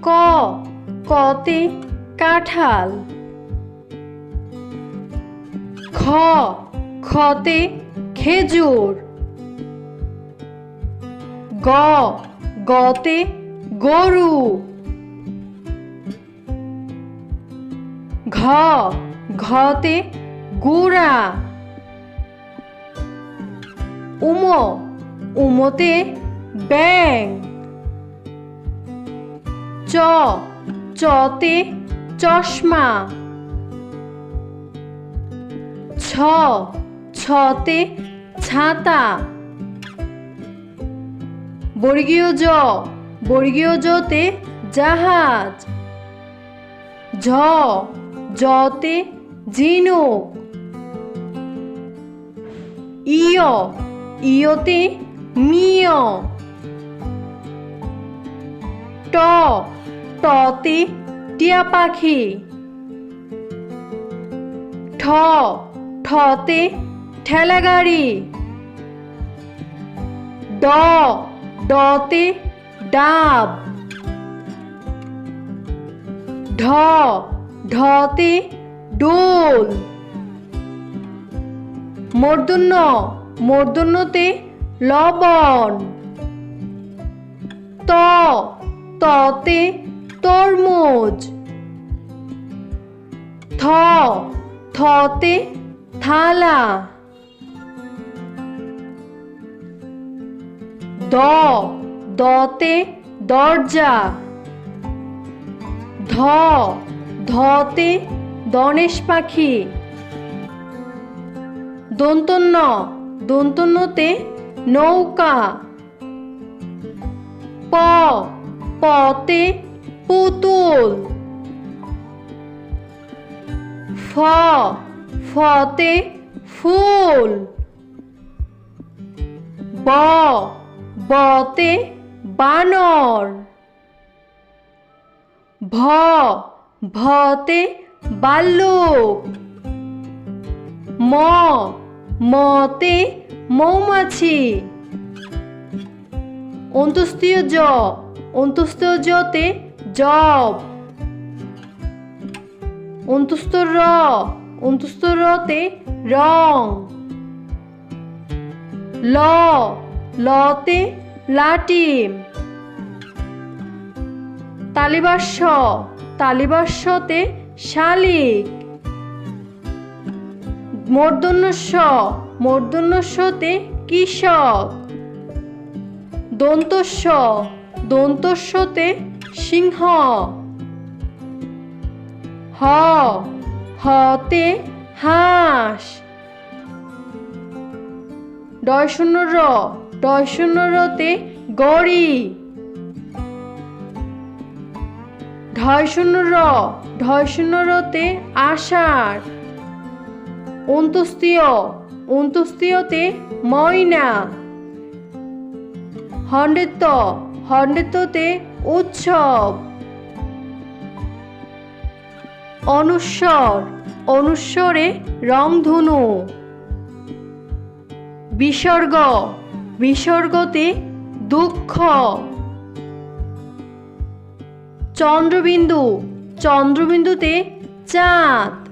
ক কতে কাঁঠাল। খ খতে খেজুর। গ গতে গরু। ঘ ঘতে গুড়া। উম উমতে ব্যাঙ। চ চতে চশমা। ছ ছতে ছাতা। বর্গীয় জ বর্গীয় জতে জাহাজ। ঝ জতে ঝিনুক। ইয় ইয়তে মিয়। ট টতে টিয়া পাখি। ঠ ঠতে ঠেলা গাড়ি। ড ডতে ডাব। ঢ ঢতে ডোল। মূর্ধন্য মূর্ধন্যতে লবণ। ত ততে তরমুজ। থ থতে থালা। দ দতে দরজা। ধ ধতে ধনেশ পাখি। দন্তন্য দন্তন্যতে নৌকা। প পতে পুতুল। ফ ফতে ফুল। ব বতে বানর। ভ ভতে ভাল্লুক। ম মতে মৌমাছি। অন্ত্যেষ্টিয় জ অন্ত্যেষ্টিয় জতে জব। অন্ত্যেষ্ঠ র অন্ত্যেষ্ঠ রতে রং। ল লতে লাটিম। তালিবাস্য তালিবাস্যতে শালিক। মূর্ধন্যস্ব মূর্ধন্যস্বতে কৃষক। দন্তস্ব দন্তস্বতে সিংহ। হ হতে হাঁস। ডয়শূন্য র ডয়শূন্য রতে গড়ি। ঢয়শূন্য র ঢয়শূন্য রতে আষাঢ়। অন্ত্যেষ্টিয় অন্ত্যেষ্টিয়তে ময়না। হন্ডেত্ব হন্ডেত্বতে উৎসব। অনুস্বর অনুস্বরে রংধনু। বিসর্গ বিসর্গতে দুঃখ। চন্দ্রবিন্দু চন্দ্রবিন্দুতে চাঁদ।